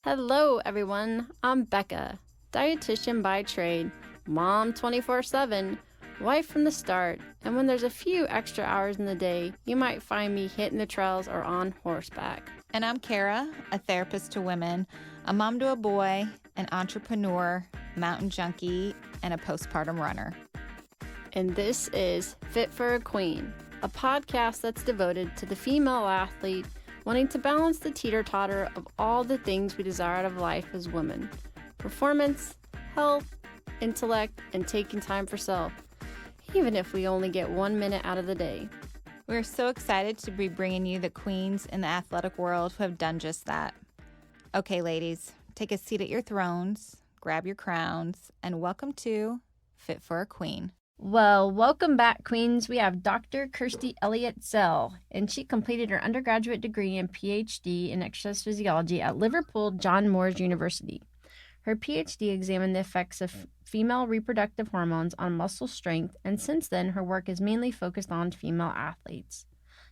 Hello, everyone. I'm Becca, dietitian by trade, mom 24/7, wife from the start, and when there's a few extra hours in the day, you might find me hitting the trails or on horseback. And I'm Kara, a therapist to women, a mom to a boy, an entrepreneur, mountain junkie, and a postpartum runner. And this is Fit for a Queen, a podcast that's devoted to the female athlete wanting to balance the teeter-totter of all the things we desire out of life as women: performance, health, intellect, and taking time for self, even if we only get 1 minute out of the day. We're so excited to be bringing you the queens in the athletic world who have done just that. Okay, ladies, take a seat at your thrones, grab your crowns, and welcome to Fit for a Queen. Well, welcome back, Queens. We have Dr. Kirsty Elliot-Sale, and she completed her undergraduate degree and PhD in exercise physiology at Liverpool John Moores University. Her PhD examined the effects of female reproductive hormones on muscle strength, and since then, her work is mainly focused on female athletes.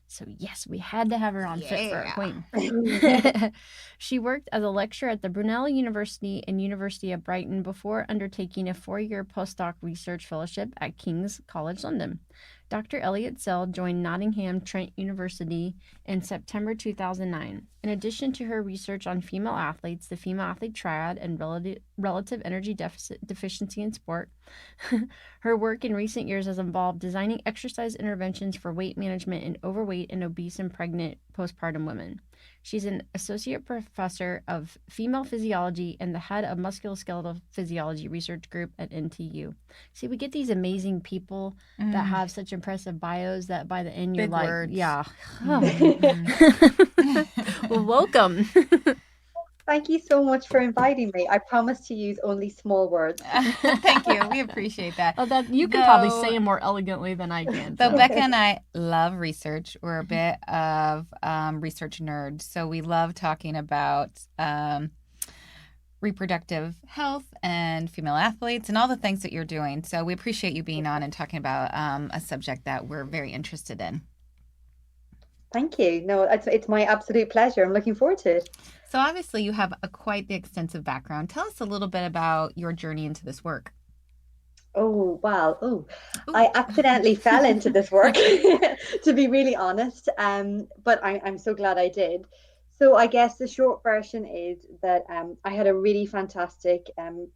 So yes, we had to have her on Fit for a Queen. She worked as a lecturer at the Brunel University and University of Brighton before undertaking a 4-year postdoc research fellowship at King's College London. Dr. Elliot-Sale joined Nottingham Trent University in September 2009. In addition to her research on female athletes, the female athlete triad, and relative energy deficiency in sport, her work in recent years has involved designing exercise interventions for weight management in overweight and obese and pregnant postpartum women. She's an associate professor of female physiology and the head of musculoskeletal physiology research group at NTU. See, we get these amazing people that have such impressive bios that by the end you're Big like, words. yeah. Well, welcome. Thank you so much for inviting me. I promise to use only small words. Thank you. We appreciate that. Oh, that you can probably say it more elegantly than I can. Though Becca and I love research. We're a bit of research nerds. So we love talking about reproductive health and female athletes and all the things that you're doing. So we appreciate you being on and talking about a subject that we're very interested in. Thank you. No, it's my absolute pleasure. I'm looking forward to it. So obviously you have quite the extensive background. Tell us a little bit about your journey into this work. Oh, wow. Oh, I accidentally fell into this work, to be really honest. But I'm so glad I did. So I guess the short version is that I had a really fantastic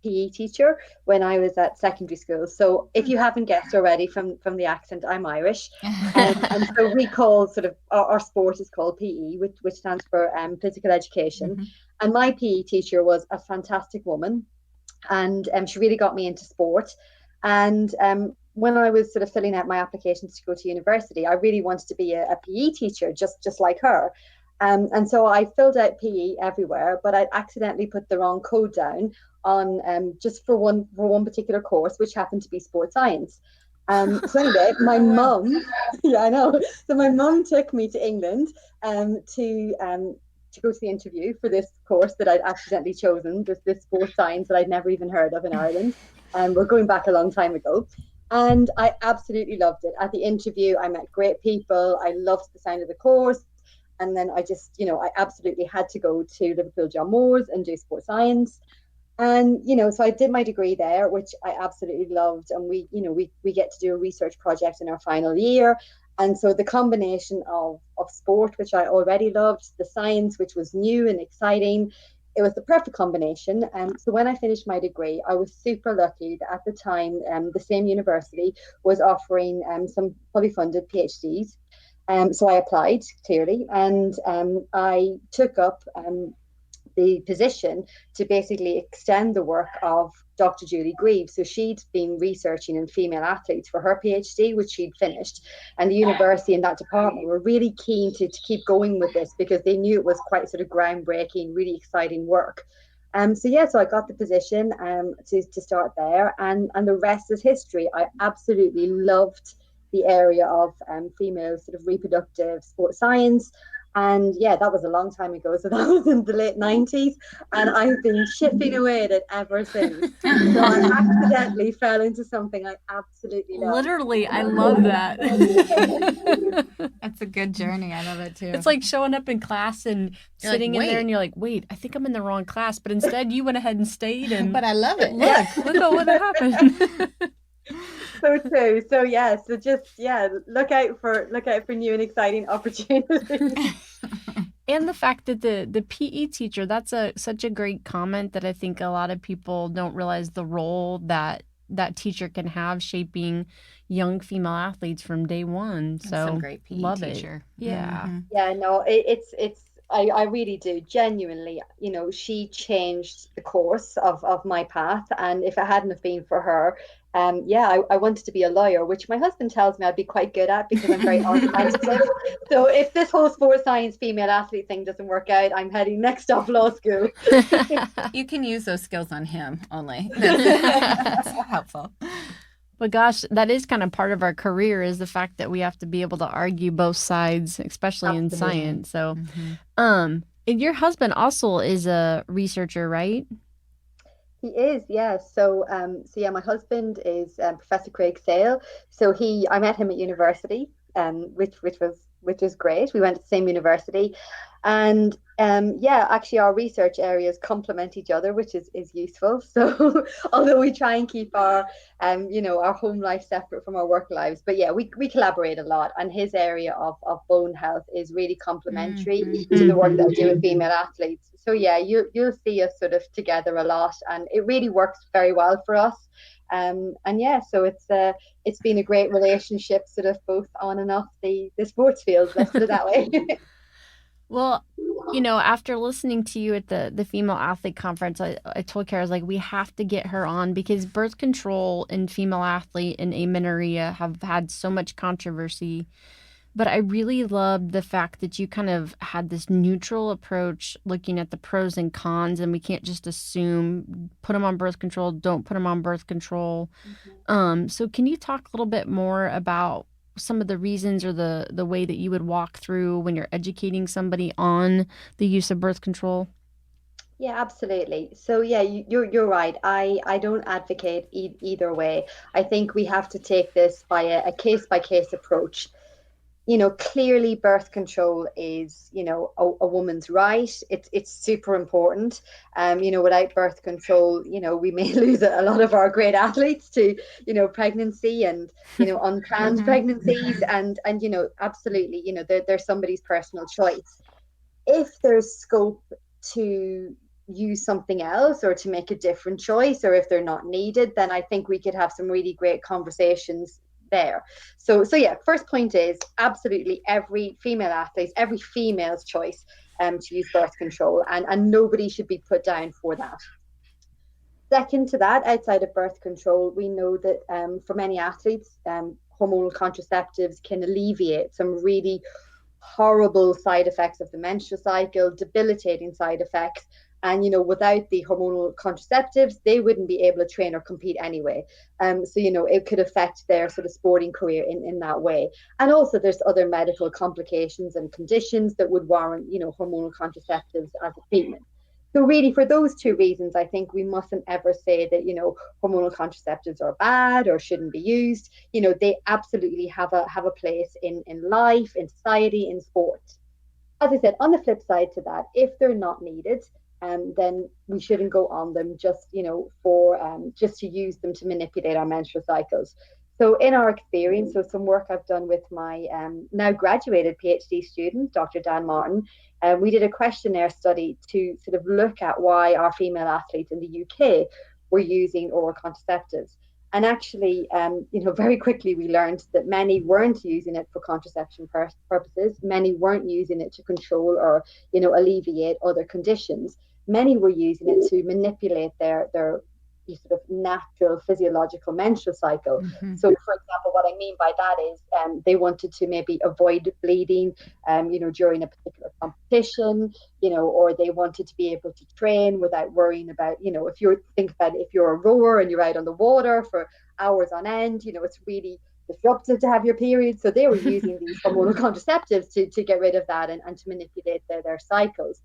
PE teacher when I was at secondary school. So if you haven't guessed already from the accent, I'm Irish. And so we call sort of our sport is called PE, which stands for physical education. Mm-hmm. And my PE teacher was a fantastic woman. And she really got me into sport. And when I was sort of filling out my applications to go to university, I really wanted to be a PE teacher, just like her. And so I filled out PE everywhere, but I accidentally put the wrong code down on just for one particular course, which happened to be sports science. So anyway, my mum, yeah, I know. So my mum took me to England to go to the interview for this course that I'd accidentally chosen, this sports science that I'd never even heard of in Ireland. And we're going back a long time ago. And I absolutely loved it. At the interview, I met great people. I loved the sound of the course. And then I just, I absolutely had to go to Liverpool John Moores and do sports science. And, so I did my degree there, which I absolutely loved. And we get to do a research project in our final year. And so the combination of sport, which I already loved, the science, which was new and exciting, it was the perfect combination. So when I finished my degree, I was super lucky that at the time, the same university was offering some fully funded PhDs. So I applied, clearly, and I took up the position to basically extend the work of Dr. Julie Greaves. So she'd been researching in female athletes for her PhD, which she'd finished. And the university and that department were really keen to keep going with this because they knew it was quite sort of groundbreaking, really exciting work. So I got the position to start there, and the rest is history. I absolutely loved the area of female sort of reproductive sports science. And yeah, that was a long time ago. So that was in the late 90s. And I've been chipping away at it ever since. So I accidentally fell into something I absolutely love. Literally, I love that. That's a good journey. I love it too. It's like showing up in class and You're like, sitting in there "Wait." and you're like, wait, I think I'm in the wrong class. But instead you went ahead and stayed and But I love it. look at what happened. So true. So yeah, so just look out for new and exciting opportunities. And the fact that the PE teacher, that's such a great comment that I think a lot of people don't realize the role that that teacher can have shaping young female athletes from day one. That's So some great PE love teacher. it. Yeah. Mhm. Yeah, no, it's I really do genuinely, she changed the course of my path. And if it hadn't have been for her, I wanted to be a lawyer, which my husband tells me I'd be quite good at because I'm very argumentative. So if this whole sports science female athlete thing doesn't work out, I'm heading next off law school. You can use those skills on him only. That's helpful. But gosh, that is kind of part of our career is the fact that we have to be able to argue both sides, especially in Absolutely. science. So, Mhm. and your husband also is a researcher, right? He is, yeah. So yeah, my husband is Professor Craig Sale. I met him at university, which was great. We went to the same university, and yeah, actually our research areas complement each other, which is useful. So although we try and keep our home life separate from our work lives, but yeah, we collaborate a lot, and his area of bone health is really complementary to the work that I do with female athletes. So yeah, you'll see us sort of together a lot, and it really works very well for us. And yeah, so it's been a great relationship, sort of both on and off the sports field. Let's put it that way. Well, after listening to you at the female athlete conference, I told Kara, I was like, we have to get her on because birth control in female athlete and amenorrhea have had so much controversy. But I really loved the fact that you kind of had this neutral approach looking at the pros and cons, and we can't just assume put them on birth control, don't put them on birth control. So can you talk a little bit more about some of the reasons or the way that you would walk through when you're educating somebody on the use of birth control? Yeah, absolutely. So yeah, you're right. I don't advocate either way. I think we have to take this by a case by case approach. Clearly birth control is, a woman's right. It's super important. Without birth control, we may lose a lot of our great athletes to, pregnancy and, unplanned pregnancies and, absolutely, there's somebody's personal choice. If there's scope to use something else or to make a different choice, or if they're not needed, then I think we could have some really great conversations there. So yeah, first point is absolutely every female athlete, every female's choice to use birth control, and nobody should be put down for that. Second to that, outside of birth control, we know that for many athletes, hormonal contraceptives can alleviate some really horrible side effects of the menstrual cycle, debilitating side effects. And without the hormonal contraceptives, they wouldn't be able to train or compete anyway. So it could affect their sort of sporting career in that way. And also, there's other medical complications and conditions that would warrant hormonal contraceptives as a treatment. So really, for those two reasons, I think we mustn't ever say that hormonal contraceptives are bad or shouldn't be used. They absolutely have a place in life, in society, in sport. As I said, on the flip side to that, if they're not needed, then we shouldn't go on them just for just to use them to manipulate our menstrual cycles. So in our experience, so some work I've done with my now graduated PhD student, Dr. Dan Martin, we did a questionnaire study to sort of look at why our female athletes in the UK were using oral contraceptives. And actually, very quickly we learned that many weren't using it for contraception purposes. Many weren't using it to control or, alleviate other conditions. Many were using it to manipulate their sort of natural physiological menstrual cycle. Mm-hmm. So, for example, what I mean by that is they wanted to maybe avoid bleeding, during a particular competition, or they wanted to be able to train without worrying about, if you're a rower and you're out on the water for hours on end, it's really disruptive to have your period. So they were using these hormonal contraceptives to get rid of that and to manipulate their cycles.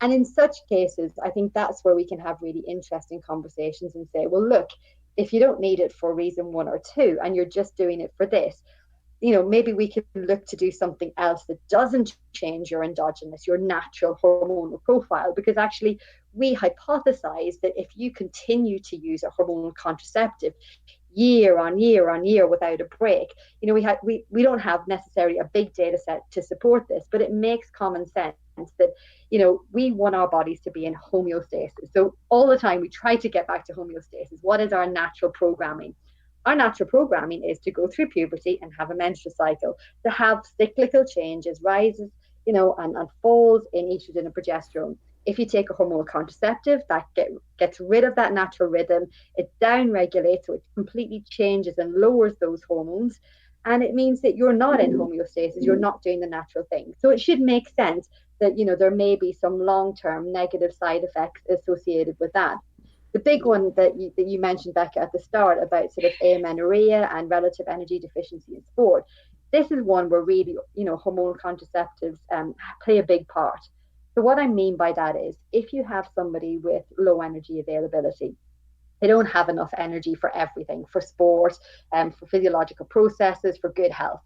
And in such cases, I think that's where we can have really interesting conversations and say, well, look, if you don't need it for reason one or two, and you're just doing it for this, maybe we can look to do something else that doesn't change your endogenous, your natural hormonal profile. Because actually, we hypothesize that if you continue to use a hormonal contraceptive year on year on year without a break, we don't have necessarily a big data set to support this, but it makes common sense that we want our bodies to be in homeostasis. So all the time we try to get back to homeostasis. What is our natural programming? Our natural programming is to go through puberty and have a menstrual cycle, to have cyclical changes, rises, and falls in estrogen and progesterone. If you take a hormonal contraceptive, that gets rid of that natural rhythm, it down regulates, so it completely changes and lowers those hormones. And it means that you're not in homeostasis, you're not doing the natural thing. So it should make sense that, there may be some long-term negative side effects associated with that. The big one that you mentioned, Becca, at the start about sort of amenorrhea and relative energy deficiency in sport, this is one where really, hormonal contraceptives play a big part. So what I mean by that is, if you have somebody with low energy availability, they don't have enough energy for everything, for sport, for physiological processes, for good health.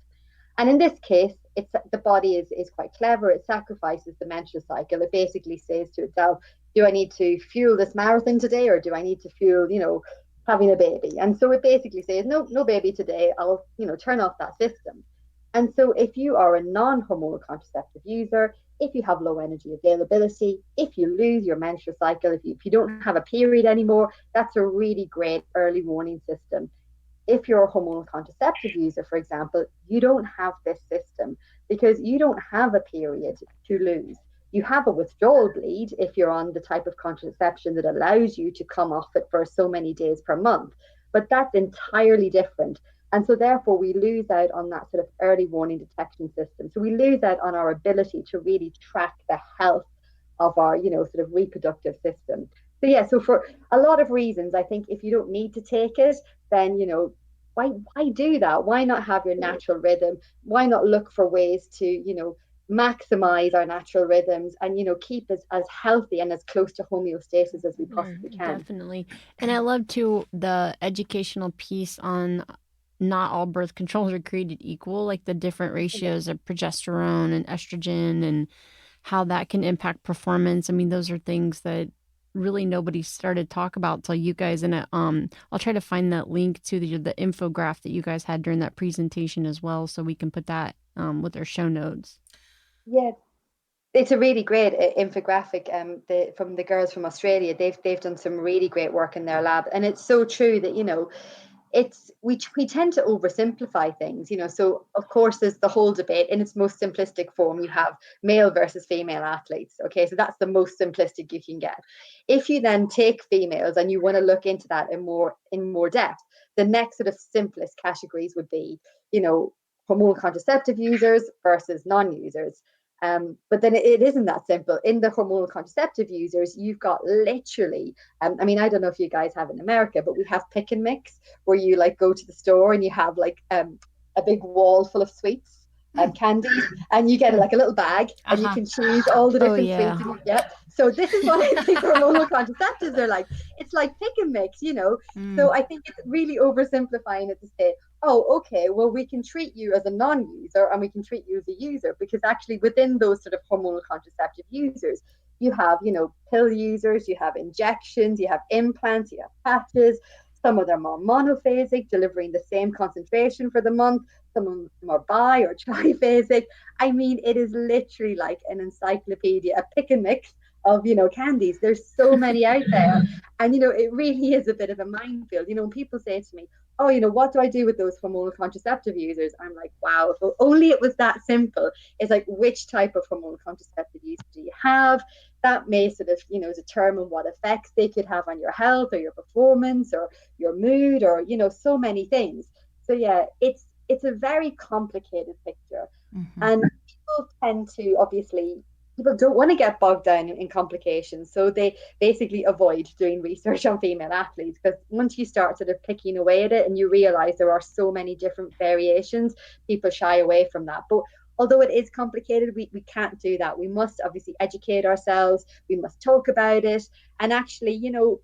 And in this case, the body is quite clever. It sacrifices the menstrual cycle. It basically says to itself, do I need to fuel this marathon today, or do I need to fuel, having a baby? And so it basically says, no baby today. I'll, turn off that system. And so if you are a non-hormonal contraceptive user, if you have low energy availability, if you lose your menstrual cycle, if you don't have a period anymore, that's a really great early warning system. If you're a hormonal contraceptive user, for example, you don't have this system because you don't have a period to lose. You have a withdrawal bleed if you're on the type of contraception that allows you to come off it for so many days per month, but that's entirely different. And so therefore we lose out on that sort of early warning detection system. So we lose out on our ability to really track the health of our, sort of reproductive system. So yeah, so for a lot of reasons, I think if you don't need to take it, then why do that? Why not have your natural rhythm? Why not look for ways to maximize our natural rhythms and keep us as healthy and as close to homeostasis as we possibly can? Definitely. And I love too the educational piece on not all birth controls are created equal, like the different ratios of progesterone and estrogen and how that can impact performance. I mean, those are things that really nobody started to talk about till you guys. And I'll try to find that link to the infograph that you guys had during that presentation as well, so we can put that with our show notes. Yeah, it's a really great infographic. From the girls from Australia, they've done some really great work in their lab, and it's so true that we tend to oversimplify things. So of course there's the whole debate in its most simplistic form. You have male versus female athletes. Okay, so that's the most simplistic you can get. If you then take females and you want to look into that in more depth, the next sort of simplest categories would be, hormonal contraceptive users versus non-users. But then it isn't that simple. In the hormonal contraceptive users, you've got literally, I mean, I don't know if you guys have in America, but we have pick and mix, where you like go to the store and you have like a big wall full of sweets and candies, and you get like a little bag and you can choose all the different sweets and you get. So this is what I think hormonal contraceptives are like. It's like pick and mix. So I think it's really oversimplifying it to say, oh, okay, well, we can treat you as a non-user and we can treat you as a user, because actually within those sort of hormonal contraceptive users, you have, pill users, you have injections, you have implants, you have patches. Some of them are monophasic, delivering the same concentration for the month. Some of them are bi or triphasic. I mean, it is literally like an encyclopedia, a pick and mix of, candies. There's so many out there. And, it really is a bit of a minefield. When people say to me, oh, what do I do with those hormonal contraceptive users? I'm like, wow, if only it was that simple. It's like, which type of hormonal contraceptive user do you have? That may sort of, determine what effects they could have on your health or your performance or your mood or, so many things. So yeah, it's a very complicated picture. Mm-hmm. And people tend to obviously people don't want to get bogged down in complications. So they basically avoid doing research on female athletes, because once you start sort of picking away at it and you realize there are so many different variations, people shy away from that. But although it is complicated, we can't do that. We must obviously educate ourselves. We must talk about it. And actually,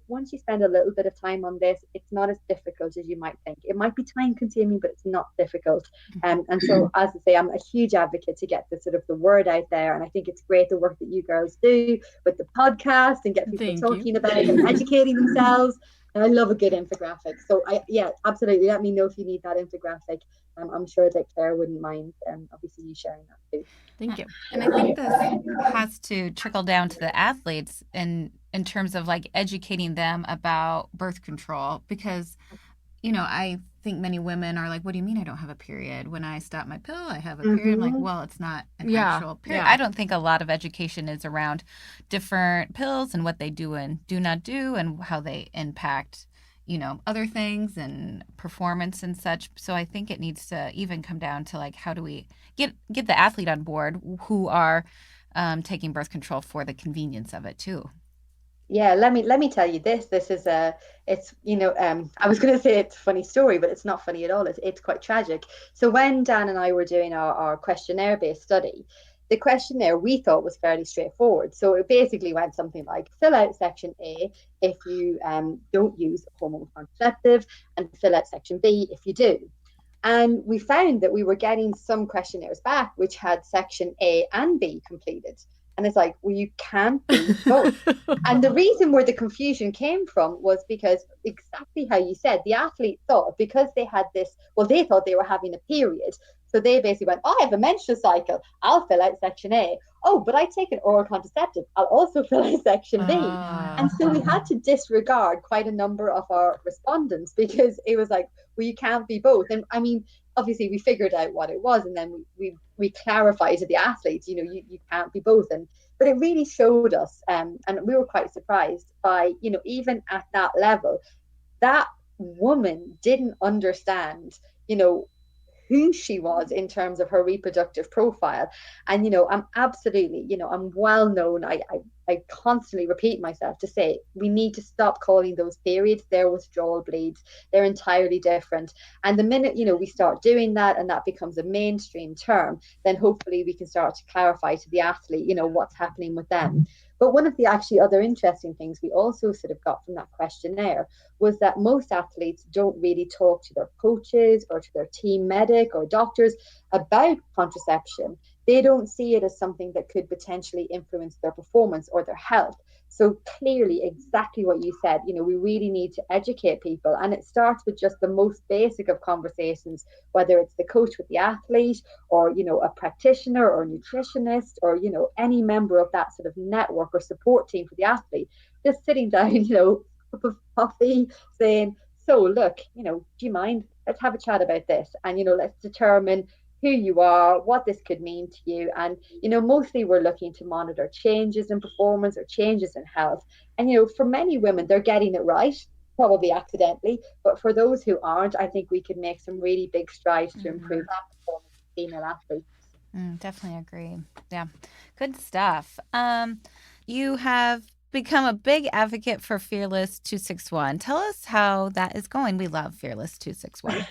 once you spend a little bit of time on this, it's not as difficult as you might think. It might be time consuming, but it's not difficult. And so, as I say, I'm a huge advocate to get the word out there. And I think it's great the work that you girls do with the podcast and get people talking about it and educating themselves. And I love a good infographic. So yeah, absolutely. Let me know if you need that infographic. I'm sure that Claire wouldn't mind, obviously, you sharing that too. Thank you. And I think this has to trickle down to the athletes in terms of like educating them about birth control, because I think many women are like, what do you mean I don't have a period? When I stop my pill, I have a period. I'm like, well, it's not an actual period. I don't think a lot of education is around different pills and what they do and do not do and how they impact, other things and performance and such. So I think it needs to even come down to like, how do we get the athlete on board who are taking birth control for the convenience of it too. Yeah, let me tell you this. This is I was going to say it's a funny story, but it's not funny at all. It's quite tragic. So when Dan and I were doing our questionnaire-based study, the questionnaire we thought was fairly straightforward. So it basically went something like, fill out section A if you don't use hormonal contraceptive, and fill out section B if you do. And we found that we were getting some questionnaires back which had section A and B completed. And it's like, well, you can't do both. And the reason where the confusion came from was because, exactly how you said, the athlete thought because they had this, well, they thought they were having a period. So they basically went, oh, I have a menstrual cycle. I'll fill out section A. Oh, but I take an oral contraceptive. I'll also fill out section B. And so we had to disregard quite a number of our respondents because it was like, well, you can't be both. And I mean, obviously we figured out what it was, and then we clarified to the athletes, you can't be both. But it really showed us, and we were quite surprised by, even at that level, that woman didn't understand, who she was in terms of her reproductive profile. And I'm absolutely, I'm well known, I constantly repeat myself to say we need to stop calling those periods. They're withdrawal bleeds. They're entirely different. And the minute we start doing that, and that becomes a mainstream term, then hopefully we can start to clarify to the athlete what's happening with them. But one of the actually other interesting things we also sort of got from that questionnaire was that most athletes don't really talk to their coaches or to their team medic or doctors about contraception. They don't see it as something that could potentially influence their performance or their health. So clearly, exactly what you said, we really need to educate people. And it starts with just the most basic of conversations, whether it's the coach with the athlete or, a practitioner or nutritionist or, any member of that sort of network or support team for the athlete, just sitting down, cup of coffee, saying, so look, do you mind? Let's have a chat about this. And, let's determine who you are, what this could mean to you. And, mostly we're looking to monitor changes in performance or changes in health. And, for many women, they're getting it right, probably accidentally. But for those who aren't, I think we could make some really big strides to improve that performance of female athletes. Definitely agree. Yeah. Good stuff. You have become a big advocate for Fearless 261. Tell us how that is going. We love Fearless 261.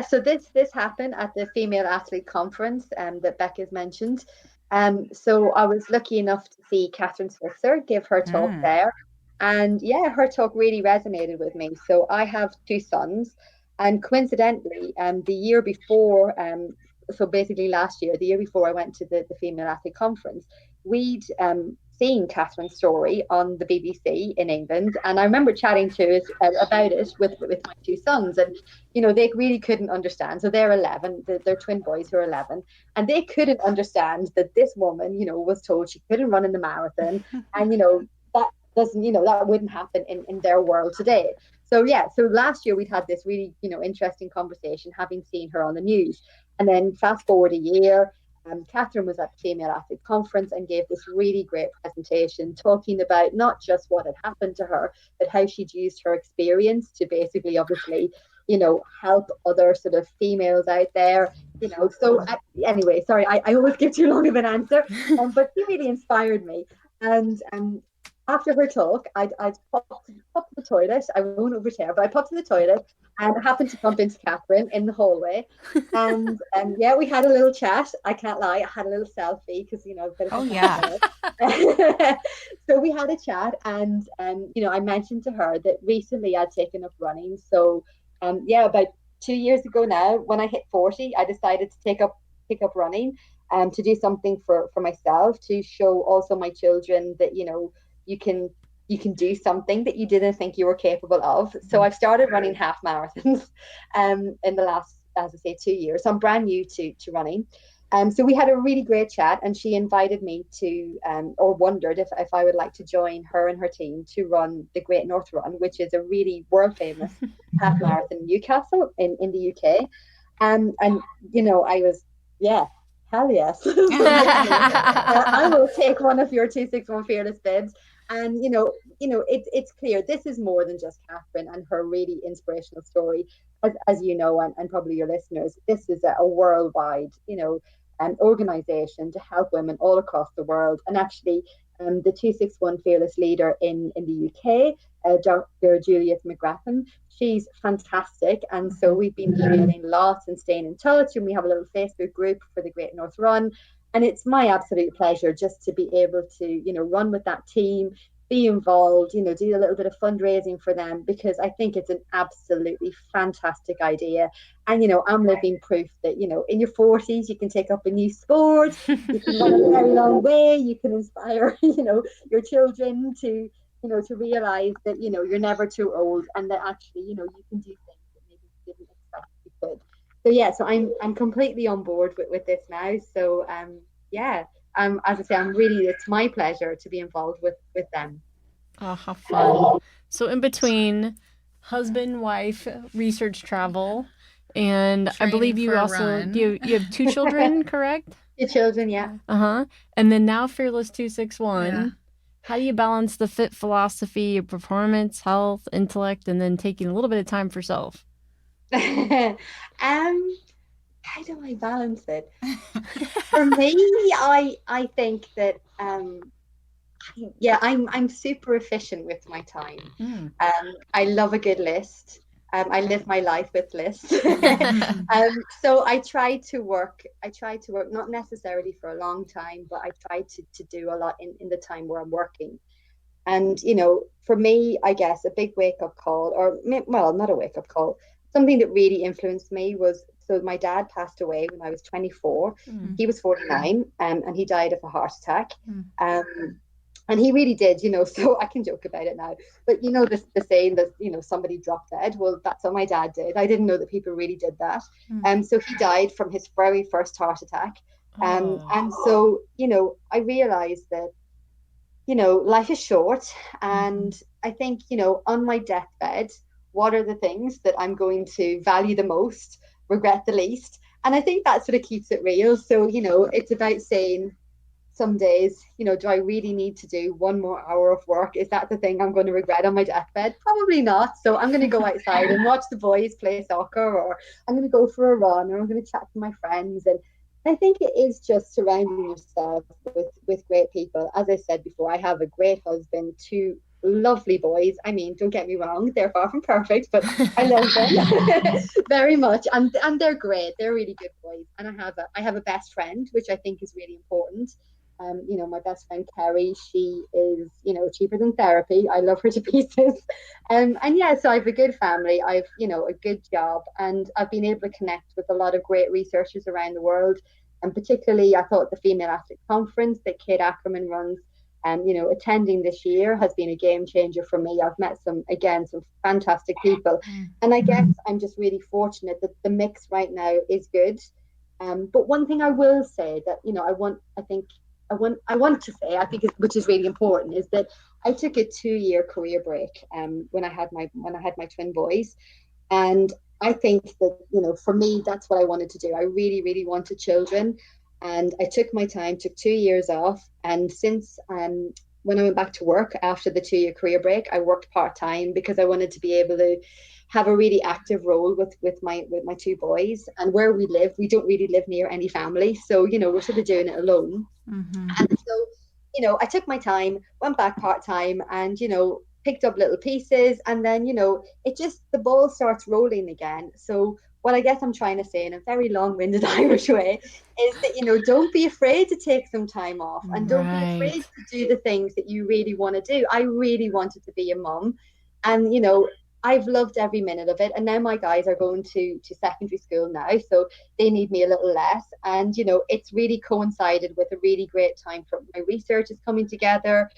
So this happened at the Female Athlete Conference that Becca's mentioned. So I was lucky enough to see Catherine Switzer give her talk there. And yeah, her talk really resonated with me. So I have two sons, and coincidentally, the year before, so basically last year, the year before I went to the Female Athlete Conference, we'd seen Catherine's story on the BBC in England, and I remember chatting to it about it with my two sons, and they really couldn't understand. So they're 11, they're twin boys who are 11, and they couldn't understand that this woman, was told she couldn't run in the marathon, and that doesn't, that wouldn't happen in their world today. So yeah, so last year we'd had this really interesting conversation, having seen her on the news, and then fast forward a year. Catherine was at the Female Athlete Conference and gave this really great presentation talking about not just what had happened to her, but how she'd used her experience to basically, obviously, help other sort of females out there. So anyway, sorry, I always give too long of an answer, but she really inspired me. And after her talk, I'd pop to the toilet. I won't overshare, but I popped to the toilet and happened to bump into Catherine in the hallway. And yeah, we had a little chat. I can't lie, I had a little selfie because a bit of so we had a chat, and I mentioned to her that recently I'd taken up running. So yeah, about 2 years ago now, when I hit 40, I decided to take up running, to do something for myself, to show also my children that you can do something that you didn't think you were capable of. So I've started running half marathons in the last, as I say, 2 years. So I'm brand new to running. So we had a really great chat, and she invited me to, or wondered if I would like to join her and her team to run the Great North Run, which is a really world famous half marathon in Newcastle in the UK. And I was, yeah, hell yes. I will take one of your 261 fearless bibs. And it's clear this is more than just Catherine and her really inspirational story. As you know, and probably your listeners, this is a worldwide, organization to help women all across the world. And actually, the 261 fearless leader in the UK, Dr. Juliet McGratham, she's fantastic. And so we've been emailing lots and staying in touch, and we have a little Facebook group for the Great North Run. And it's my absolute pleasure just to be able to, run with that team, be involved, do a little bit of fundraising for them, because I think it's an absolutely fantastic idea. And, I'm living proof that, in your 40s, you can take up a new sport, you can run a very long way, you can inspire, your children to, to realize that, you're never too old, and that actually, you can do things that maybe you didn't expect you could. So yeah, so I'm completely on board with this now. So yeah, as I say, it's my pleasure to be involved with them. Oh, how fun. So in between husband, wife, research travel, and I believe you also you have 2 children, correct? 2 children, yeah. And then now Fearless 261. Yeah. How do you balance the fit philosophy, your performance, health, intellect, and then taking a little bit of time for self? How do I balance it? For me, I think that I'm super efficient with my time. I love a good list. I live my life with lists. So I try to work not necessarily for a long time, but I try to do a lot in the time where I'm working. And for me, I guess a big wake-up call, or well, not a wake-up call, something that really influenced me was, so my dad passed away when I was 24. He was 49, and he died of a heart attack. And he really did, so I can joke about it now, but the saying that, somebody dropped dead. Well, that's what my dad did. I didn't know that people really did that. So he died from his very first heart attack. And so, I realized that, life is short. And I think, on my deathbed, what are the things that I'm going to value the most, regret the least? And I think that sort of keeps it real. So, it's about saying, some days, do I really need to do one more hour of work? Is that the thing I'm going to regret on my deathbed? Probably not. So I'm going to go outside and watch the boys play soccer, or I'm going to go for a run, or I'm going to chat to my friends. And I think it is just surrounding yourself with great people. As I said before, I have a great husband, 2 lovely boys. I mean, don't get me wrong, they're far from perfect, but I love them very much, and they're great. They're really good boys. And I have a best friend, which I think is really important. My best friend Kerry, she is, cheaper than therapy. I love her to pieces. And yeah, so I have a good family. I've, a good job, and I've been able to connect with a lot of great researchers around the world. And particularly, I thought the Female Athlete Conference that Kate Ackerman runs, attending this year has been a game changer for me. I've met some fantastic people. And I guess I'm just really fortunate that the mix right now is good. But one thing I will say that, I want to say, I think, which is really important, is that I took a 2-year career break when I had my twin boys. And I think that, for me, that's what I wanted to do. I really, really wanted children. And I took my time, took 2 years off. And since when I went back to work after the 2-year career break, I worked part-time because I wanted to be able to have a really active role with my two boys. And where we live, we don't really live near any family. So, we're sort of doing it alone. Mm-hmm. And so, I took my time, went back part-time and, picked up little pieces. And then, the ball starts rolling again. So what I guess I'm trying to say in a very long-winded Irish way is that, don't be afraid to take some time off and don't be afraid Right. to do the things that you really want to do. I really wanted to be a mum. And, I've loved every minute of it. And now my guys are going to secondary school now. So they need me a little less. And, it's really coincided with a really great time for my research is coming together.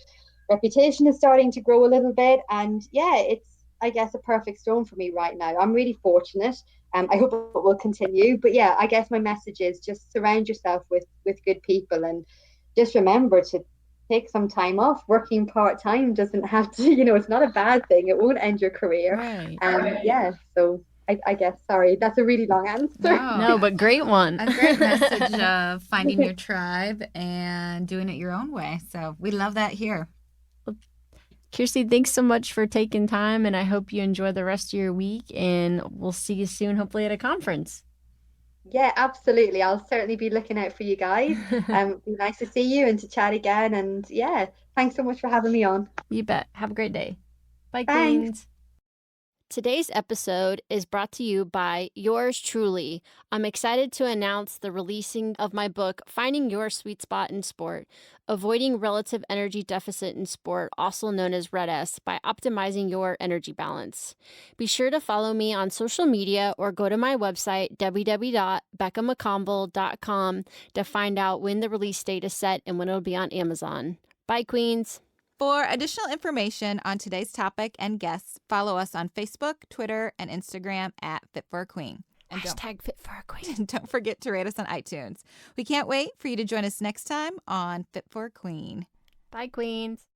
Reputation is starting to grow a little bit. And yeah, it's, I guess, a perfect storm for me right now. I'm really fortunate. I hope it will continue. But yeah, I guess my message is just surround yourself with good people and just remember to take some time off. Working part-time doesn't have to, it's not a bad thing. It won't end your career. Right. Yeah, so I guess, sorry, that's a really long answer. No, but great one. A great message of finding your tribe and doing it your own way. So we love that here. Kirsty, thanks so much for taking time, and I hope you enjoy the rest of your week, and we'll see you soon, hopefully at a conference. Yeah, absolutely. I'll certainly be looking out for you guys. Be nice to see you and to chat again. And yeah, thanks so much for having me on. You bet. Have a great day. Bye, Thanks. Queens. Today's episode is brought to you by yours truly. I'm excited to announce the releasing of my book, Finding Your Sweet Spot in Sport, Avoiding Relative Energy Deficit in Sport, also known as RED-S, by optimizing your energy balance. Be sure to follow me on social media or go to my website, www.beccamccombel.com, to find out when the release date is set and when it'll be on Amazon. Bye, Queens. For additional information on today's topic and guests, follow us on Facebook, Twitter, and Instagram at Fit for a Queen. And Hashtag Fit for a Queen. don't forget to rate us on iTunes. We can't wait for you to join us next time on Fit for a Queen. Bye, Queens.